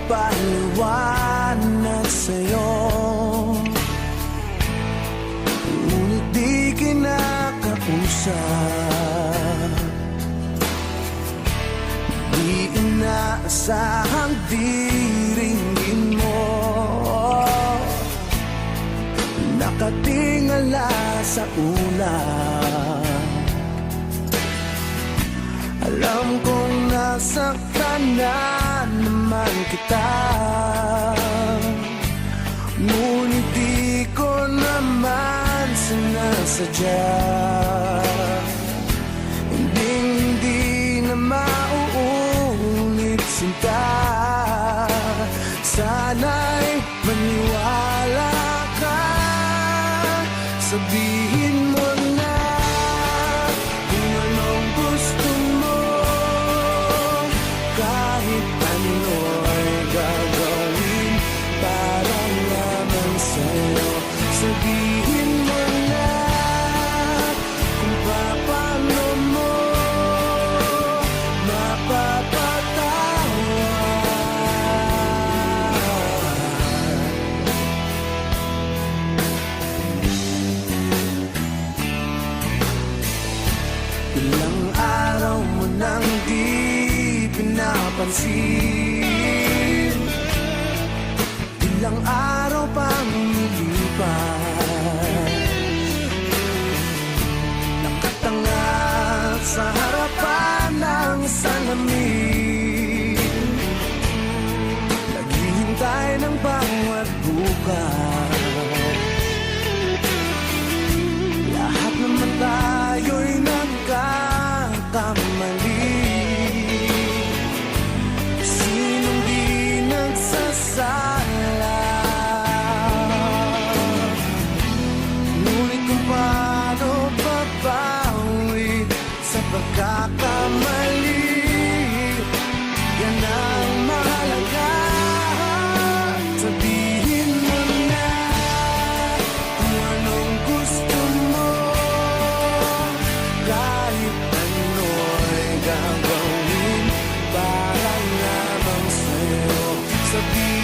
magpaliwanag sa'yo, ngunit di kinakausap. Di inaasahang diringgin mo, nakatingala sa ulan. Alam kong nasaktan na naman kita, ngunit di ko naman sinasadya. Hindi na mauulit, sinta. Sana'y maniwala ka, sabihin mo na kung anong gusto mo, kahit ano'y gagawin para naman sa'yo. Sabihin mo na kung paano mo ilang araw mo nang di pinapansin, ilang araw pang nilipas, nakatanga sa harapan ng salamin, naghihintay ng bawat bukas. Lahat naman tayo'y nagkakamali, sinong di nagsasala. Ngunit kung paano babawi sa pagkakamali, yan ang mahalaga. Sabihin mo na kung anong gusto mo, kahit ano'y gagawin para lamang sa'yo. Sabihin